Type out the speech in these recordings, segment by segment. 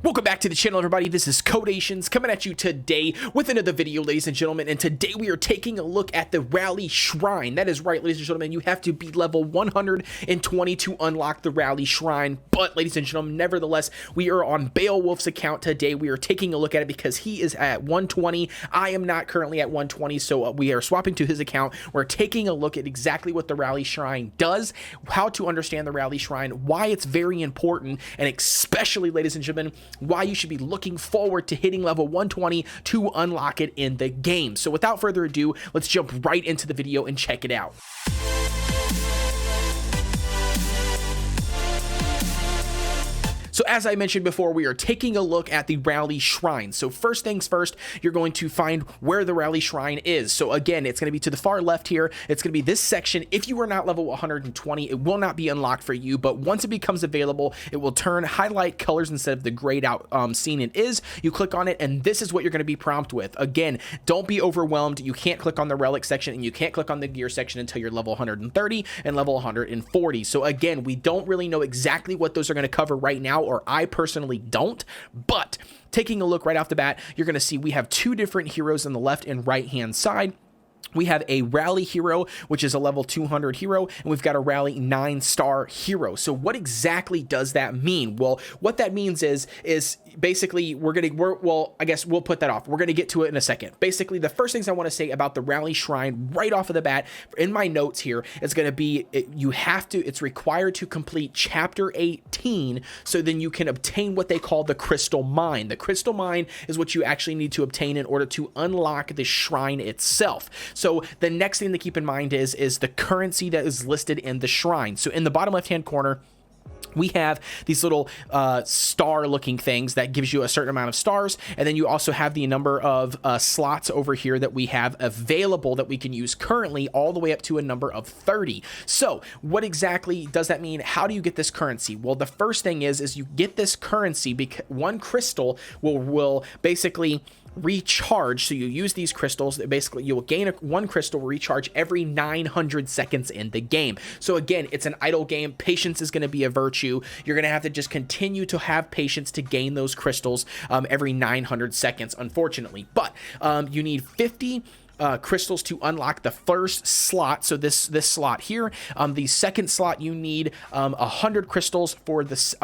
Welcome back to the channel, everybody. This is Kodeations coming at you today with another video, ladies and gentlemen. And today we are taking a look at the Rally Shrine. That is right, ladies and gentlemen. You have to be level 120 to unlock the Rally Shrine. But, ladies and gentlemen, nevertheless, we are on Beowulf's account today. We are taking a look at it because he is at 120. I am not currently at 120, so we are swapping to his account. We're taking a look at exactly what the Rally Shrine does, how to understand the Rally Shrine, why it's very important, and especially, ladies and gentlemen, why you should be looking forward to hitting level 120 to unlock it in the game. So without further ado, let's jump right into the video and check it out. So as I mentioned before, we are taking a look at the Rally Shrine. So first things first, you're going to find where the Rally Shrine is. So again, it's going to be to the far left here. It's going to be this section. If you are not level 120, it will not be unlocked for you. But once it becomes available, it will turn highlight colors instead of the grayed out scene it is. You click on it, and this is what you're going to be prompted with. Again, don't be overwhelmed. You can't click on the relic section, and you can't click on the gear section until you're level 130 and level 140. So again, we don't really know exactly what those are going to cover right now, or I personally don't, but taking a look right off the bat, you're going to see we have two different heroes on the left and right hand side. We have a Rally hero, which is a level 200 hero, and we've got a Rally 9-star hero. So what exactly does that mean? Well, what that means is basically I guess we'll put that off. We're going to get to it in a second. Basically, the first things I want to say about the Rally Shrine right off of the bat in my notes here is going to be it's required to complete chapter 18 so then you can obtain what they call the crystal mine. The crystal mine is what you actually need to obtain in order to unlock the shrine itself. So the next thing to keep in mind is the currency that is listed in the shrine. So in the bottom left-hand corner, we have these little star looking things that gives you a certain amount of stars. And then you also have the number of slots over here that we have available that we can use currently all the way up to a number of 30. So what exactly does that mean? How do you get this currency? Well, the first thing is you get this currency because one crystal will basically recharge. So you use these crystals, basically you will gain one crystal recharge every 900 seconds in the game. So again, it's an idle game. Patience is going to be a virtue. You're going to have to just continue to have patience to gain those crystals every 900 seconds, unfortunately. But you need 50 crystals to unlock the first slot. So this slot here, the second slot, you need 100 crystals for this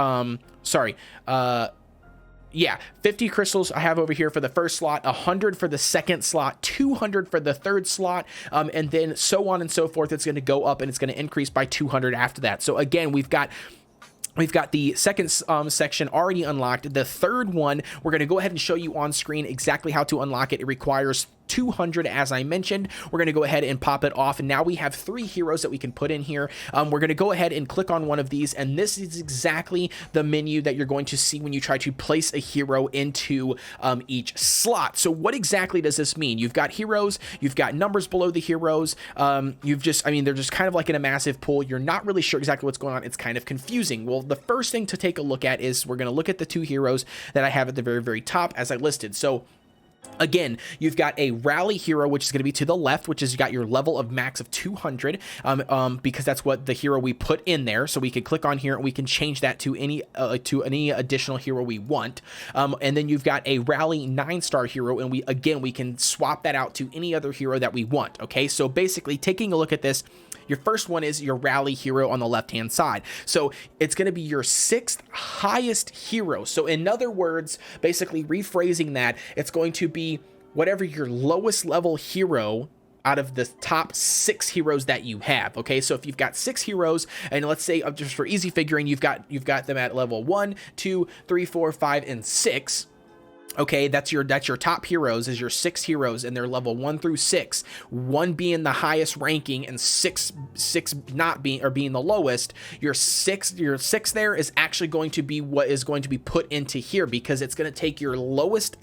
50 crystals I have over here for the first slot, 100 for the second slot, 200 for the third slot, and then so on and so forth. It's going to go up and it's going to increase by 200 after that. So again, we've got the second section already unlocked. The third one, we're going to go ahead and show you on screen exactly how to unlock it. It requires 200, as I mentioned. We're going to go ahead and pop it off, and now we have 3 heroes that we can put in here. We're going to go ahead and click on one of these, and this is exactly the menu that you're going to see when you try to place a hero into each slot. So what exactly does this mean? You've got heroes, you've got numbers below the heroes, they're just kind of like in a massive pool. You're not really sure exactly what's going on. It's kind of confusing. Well, the first thing to take a look at is we're going to look at the 2 heroes that I have at the very, very top as I listed. So again, you've got a Rally hero, which is going to be to the left, which is you got your level of max of 200, because that's what the hero we put in there. So we can click on here and we can change that to any additional hero we want. And then you've got a Rally 9-star hero, and we can swap that out to any other hero that we want. Okay, so basically taking a look at this, your first one is your Rally hero on the left-hand side. So it's going to be your 6th highest hero. So in other words, basically rephrasing that, it's going to be whatever your lowest level hero out of the top 6 heroes that you have. Okay, so if you've got 6 heroes, and let's say just for easy figuring, you've got them at level 1, 2, 3, 4, 5, and 6. Okay, that's your top heroes, is your 6 heroes, and they're level 1 through 6, 1 being the highest ranking and 6 not being the lowest. Your six there is actually going to be what is going to be put into here, because it's going to take your lowest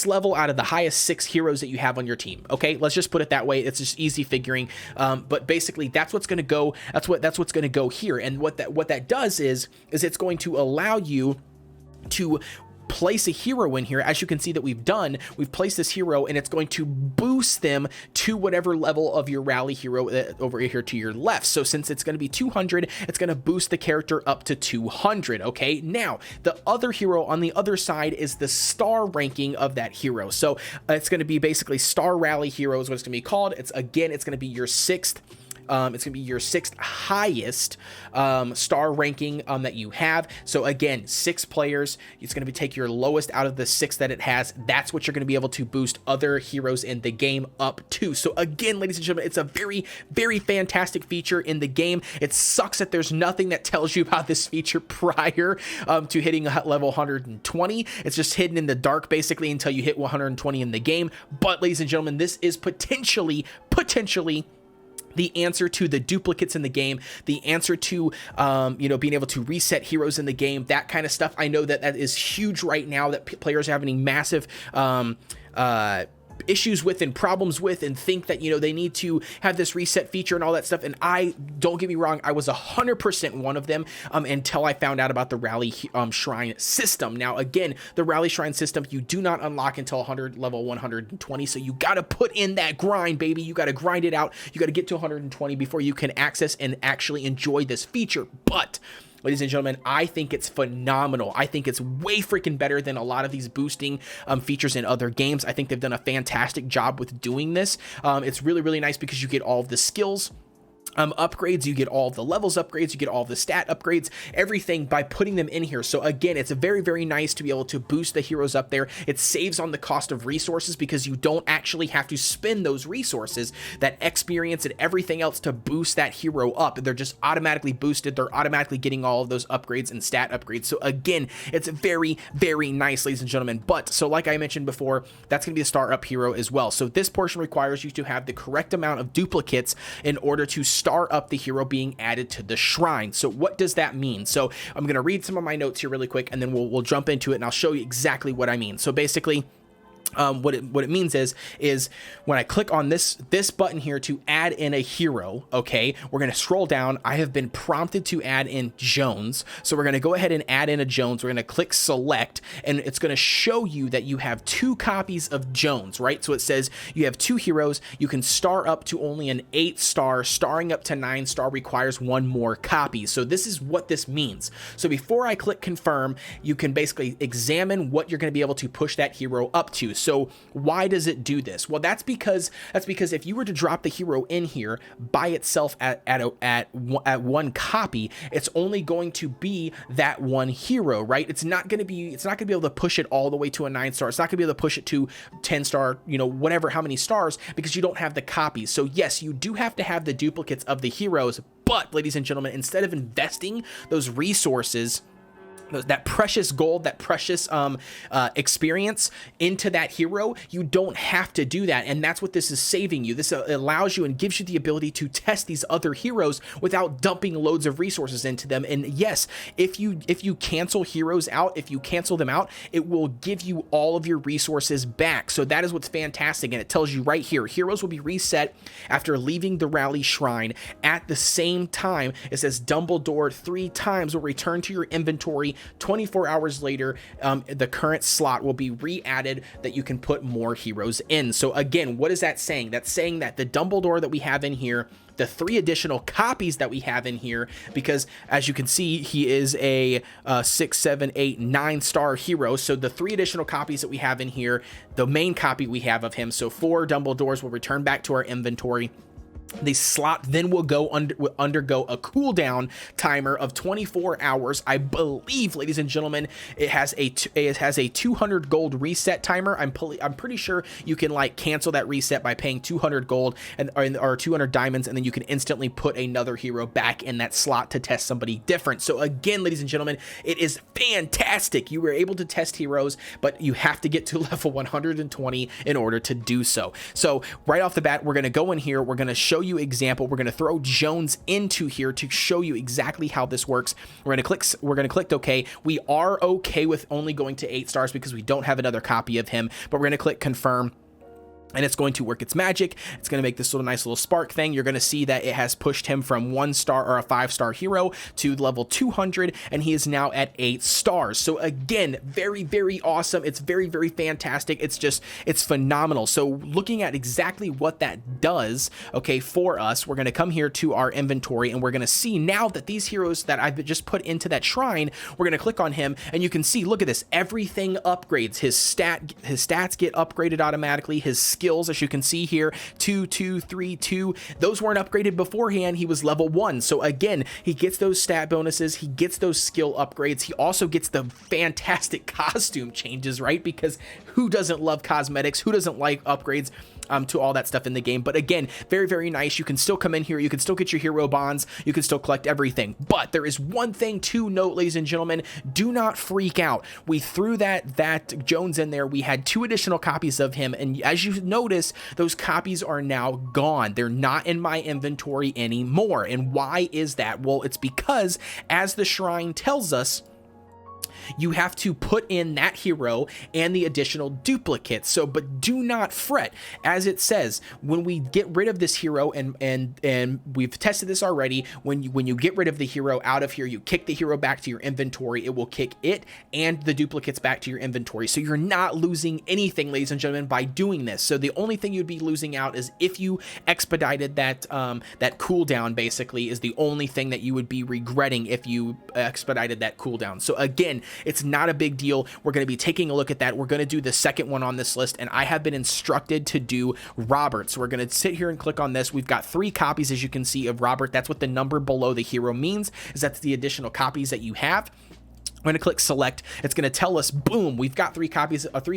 level out of the highest 6 heroes that you have on your team. Okay, let's just put it that way. It's just easy figuring. But basically that's what's going to go. That's what's going to go here. And what that does is it's going to allow you to place a hero in here, as you can see that we've placed this hero, and it's going to boost them to whatever level of your rally hero over here to your left. So since it's going to be 200, it's going to boost the character up to 200. Okay, now the other hero on the other side is the star ranking of that hero. So it's going to be basically star rally hero is what it's going to be called. It's going to be your sixth. It's going to be your sixth highest star ranking that you have. So again, 6 players. It's going to take your lowest out of the 6 that it has. That's what you're going to be able to boost other heroes in the game up to. So again, ladies and gentlemen, it's a very, very fantastic feature in the game. It sucks that there's nothing that tells you about this feature prior to hitting level 120. It's just hidden in the dark basically until you hit 120 in the game. But ladies and gentlemen, this is potentially the answer to the duplicates in the game, the answer to, being able to reset heroes in the game, that kind of stuff. I know that is huge right now, that players are having massive issues with and problems with, and think that, they need to have this reset feature and all that stuff. And don't get me wrong, I was 100% one of them until I found out about the rally shrine system. Now again, the rally shrine system you do not unlock until level 120, so you got to put in that grind, baby. You got to grind it out. You got to get to 120 before you can access and actually enjoy this feature. But ladies and gentlemen, I think it's phenomenal. I think it's way freaking better than a lot of these boosting features in other games. I think they've done a fantastic job with doing this. It's really, really nice because you get all of the skills upgrades, you get all the levels upgrades, you get all the stat upgrades, everything by putting them in here. So again, it's very, very nice to be able to boost the heroes up there. It saves on the cost of resources because you don't actually have to spend those resources, that experience and everything else to boost that hero up. They're just automatically boosted. They're automatically getting all of those upgrades and stat upgrades. So again, it's very, very nice, ladies and gentlemen. But so like I mentioned before, that's going to be a star up hero as well. So this portion requires you to have the correct amount of duplicates in order to star up the hero being added to the shrine. So what does that mean? So I'm going to read some of my notes here really quick, and then we'll jump into it and I'll show you exactly what I mean. So basically, what it means is when I click on this button here to add in a hero, okay, we're going to scroll down. I have been prompted to add in Jones. So we're going to go ahead and add in a Jones. We're going to click select, and it's going to show you that you have 2 copies of Jones, right? So it says you have 2 heroes. You can star up to only an 8 star. Starring up to 9 star requires 1 more copy. So this is what this means. So before I click confirm, you can basically examine what you're going to be able to push that hero up to. So why does it do this? Well, that's because if you were to drop the hero in here by itself at 1 copy, it's only going to be that 1 hero, right? It's not going to be able to push it all the way to a 9 star. It's not going to be able to push it to 10 star, whatever, how many stars, because you don't have the copies. So yes, you do have to have the duplicates of the heroes, but ladies and gentlemen, instead of investing those resources, that precious gold, that precious experience into that hero, you don't have to do that. And that's what this is saving you. This allows you and gives you the ability to test these other heroes without dumping loads of resources into them. And yes, if you cancel heroes out, if you cancel them out, it will give you all of your resources back. So that is what's fantastic. And it tells you right here, heroes will be reset after leaving the rally shrine. At the same time, it says Dumbledore 3 times will return to your inventory. 24 hours later, the current slot will be re-added that you can put more heroes in. So again, what is that saying? That's saying that the Dumbledore that we have in here, the 3 additional copies that we have in here, because as you can see, he is a 6, 7, 8, 9 star hero. So the 3 additional copies that we have in here, the main copy we have of him, so 4 Dumbledores will return back to our inventory. The slot then will undergo a cooldown timer of 24 hours. I believe, ladies and gentlemen, it has a 200 gold reset timer. I'm pretty sure you can like cancel that reset by paying 200 gold or 200 diamonds, and then you can instantly put another hero back in that slot to test somebody different. So again, ladies and gentlemen, it is fantastic. You were able to test heroes, but you have to get to level 120 in order to do so. So right off the bat, we're going to go in here. We're going to show you example. We're going to throw Jones into here to show you exactly how this works. We're going to click OK. We are okay with only going to 8 stars because we don't have another copy of him, but we're going to click confirm. and it's going to work its magic. It's going to make this little nice little spark thing. You're going to see that it has pushed him from 1-star or a 5-star hero to level 200, and he is now at 8 stars. So again, very, very awesome. It's very, very fantastic. It's phenomenal. So looking at exactly what that does, okay, for us, we're going to come here to our inventory, and we're going to see now that these heroes that I've just put into that shrine, we're going to click on him, and you can see, look at this, everything upgrades. His stats get upgraded automatically. His skills, as you can see here, 2, 2, 3, 2, those weren't upgraded beforehand. He was level 1. So again, he gets those stat bonuses, he gets those skill upgrades, he also gets the fantastic costume changes, right? Because who doesn't love cosmetics? Who doesn't like upgrades to all that stuff in the game? But again, very, very nice. You can still come in here, you can still get your hero bonds, you can still collect everything. But there is one thing to note, ladies and gentlemen, do not freak out. We threw that Jones in there. We had 2 additional copies of him, and as you notice, those copies are now gone. They're not in my inventory anymore. And why is that? Well, it's because, as the shrine tells us, you have to put in that hero and the additional duplicates. So, but do not fret. As it says, when we get rid of this hero, and we've tested this already, when you get rid of the hero out of here, you kick the hero back to your inventory, it will kick it and the duplicates back to your inventory. So you're not losing anything, ladies and gentlemen, by doing this. So the only thing you'd be losing out is if you expedited that cooldown, basically, is the only thing that you would be regretting if you expedited that cooldown. So again, it's not a big deal. We're going to be taking a look at that. We're going to do the second one on this list, and I have been instructed to do Robert. So we're going to sit here and click on this. We've got 3 copies, as you can see, of Robert. That's what the number below the hero means, is that's the additional copies that you have. I'm going to click select. It's going to tell us, boom, we've got 3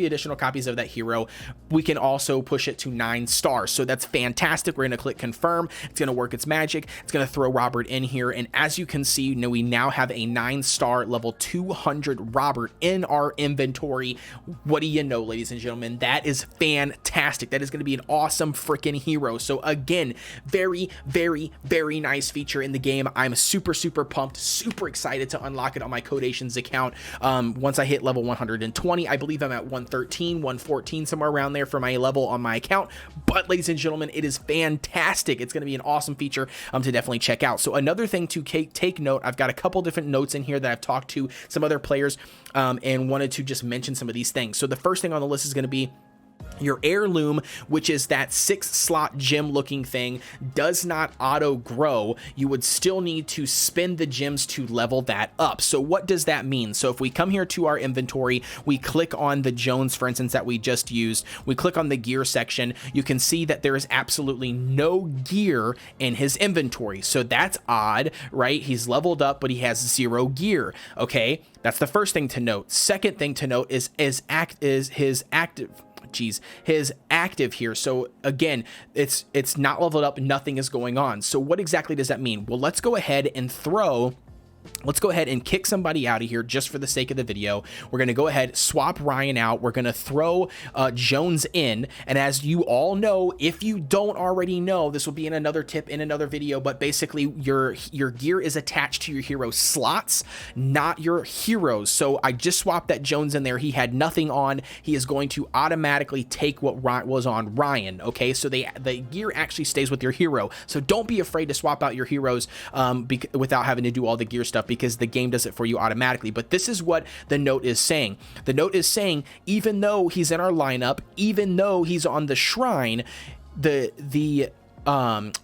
additional copies of that hero. We can also push it to 9 stars. So that's fantastic. We're going to click confirm. It's going to work its magic. It's going to throw Robert in here. And as you can see, we now have a 9-star level 200 Robert in our inventory. What do you know, ladies and gentlemen? That is fantastic. That is going to be an awesome freaking hero. So again, very, very, very nice feature in the game. I'm super, super pumped, super excited to unlock it on my Kodeations account. Once I hit level 120, I believe I'm at 113, 114, somewhere around there for my level on my account. But ladies and gentlemen, it is fantastic. It's going to be an awesome feature to definitely check out. So another thing to take note, I've got a couple different notes in here that I've talked to some other players and wanted to just mention some of these things. So the first thing on the list is going to be your heirloom, which is that 6-slot gem looking thing, does not auto grow. You would still need to spend the gems to level that up. So what does that mean? So if we come here to our inventory, we click on the Jones, for instance, that we just used, we click on the gear section, you can see that there is absolutely no gear in his inventory. So that's odd, right? He's leveled up, but he has 0 gear. Okay, that's the first thing to note. Second thing to note is his active here. So again, it's not leveled up, nothing is going on. So what exactly does that mean? Well, let's go ahead and kick somebody out of here just for the sake of the video. We're going to go ahead, swap Ryan out. We're going to throw Jones in. And as you all know, if you don't already know, this will be in another tip in another video, but basically your gear is attached to your hero slots, not your heroes. So I just swapped that Jones in there. He had nothing on. He is going to automatically take what was on Ryan. Okay, so the gear actually stays with your hero. So don't be afraid to swap out your heroes without having to do all the gear stuff, because the game does it for you automatically. But this is what the note is saying. The note is saying, even though he's in our lineup, even though he's on the shrine, the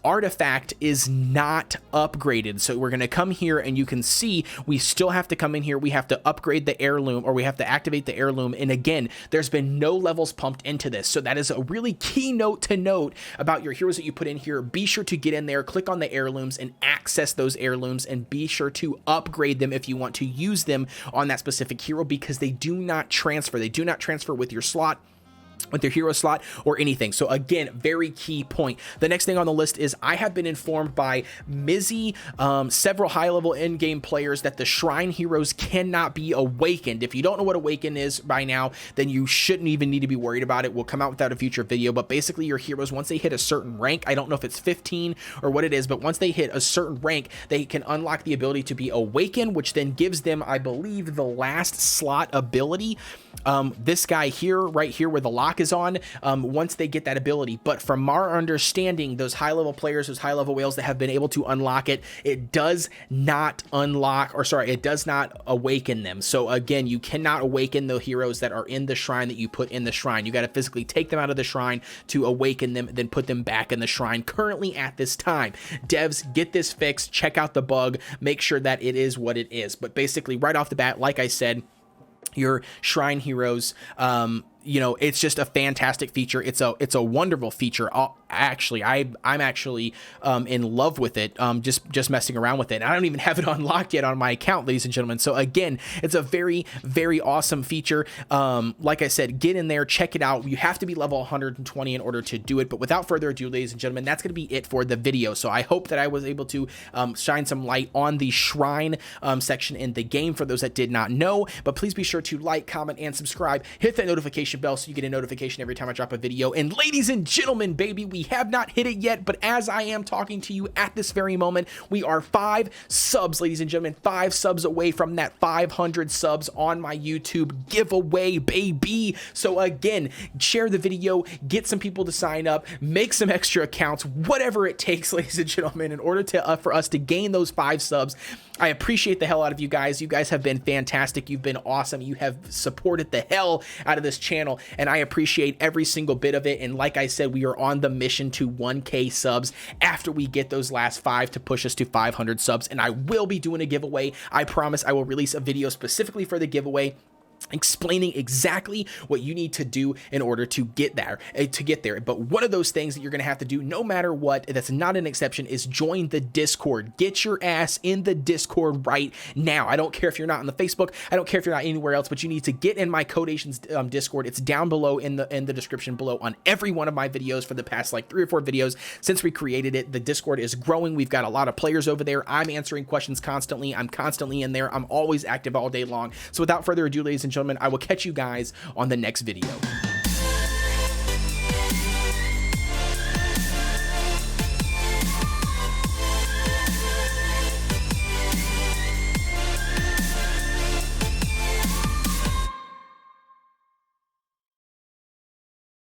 artifact is not upgraded. So we're going to come here, and you can see we still have to come in here. We have to upgrade the heirloom, or we have to activate the heirloom. And again, there's been no levels pumped into this. So that is a really key note to note about your heroes that you put in here. Be sure to get in there, click on the heirlooms and access those heirlooms, and be sure to upgrade them if you want to use them on that specific hero, because they do not transfer. They do not transfer with your slot, with your hero slot, or anything. So again, very key point. The next thing on the list is I have been informed by Mizzy, several high-level in-game players, that the shrine heroes cannot be awakened. If you don't know what awaken is by now, then you shouldn't even need to be worried about it. We'll come out without a future video, but basically your heroes, once they hit a certain rank, I don't know if it's 15 or what it is, but once they hit a certain rank, they can unlock the ability to be awakened, which then gives them, I believe, the last slot ability. This guy here, right here where the lock is on once they get that ability. But from our understanding, those high-level players, those high-level whales that have been able to unlock it, it does not it does not awaken them. So again, you cannot awaken the heroes that are in the shrine that you put in the shrine. You got to physically take them out of the shrine to awaken them, then put them back in the shrine currently at this time. Devs, get this fixed, check out the bug, make sure that it is what it is. But basically, right off the bat, like I said, your shrine heroes, you know, it's just a fantastic feature. It's a wonderful feature. Actually, I'm actually in love with it. Just messing around with it. And I don't even have it unlocked yet on my account, ladies and gentlemen. So again, it's a very, very awesome feature. Like I said, get in there, check it out. You have to be level 120 in order to do it. But without further ado, ladies and gentlemen, that's going to be it for the video. So I hope that I was able to shine some light on the shrine section in the game for those that did not know. But please be sure to like, comment, and subscribe. Hit that notification bell so you get a notification every time I drop a video. And ladies and gentlemen, baby, we have not hit it yet, but as I am talking to you at this very moment, we are 5 subs, ladies and gentlemen, 5 subs away from that 500 subs on my YouTube giveaway, baby. So again, share the video, get some people to sign up, make some extra accounts, whatever it takes, ladies and gentlemen, in order to for us to gain those 5 subs. I appreciate the hell out of you guys. You guys have been fantastic. You've been awesome. You have supported the hell out of this channel, and I appreciate every single bit of it. And like I said, we are on the mission to 1K subs after we get those last 5 to push us to 500 subs. And I will be doing a giveaway. I promise I will release a video specifically for the giveaway, explaining exactly what you need to do in order to get there. But one of those things that you're going to have to do, no matter what, that's not an exception, is join the Discord. Get your ass in the Discord right now. I don't care if you're not on the Facebook. I don't care if you're not anywhere else, but you need to get in my Kodeations Discord. It's down below in the description below on every one of my videos for the past like 3 or 4 videos since we created it. The Discord is growing. We've got a lot of players over there. I'm answering questions constantly. I'm constantly in there. I'm always active all day long. So without further ado, ladies and gentlemen, I will catch you guys on the next video.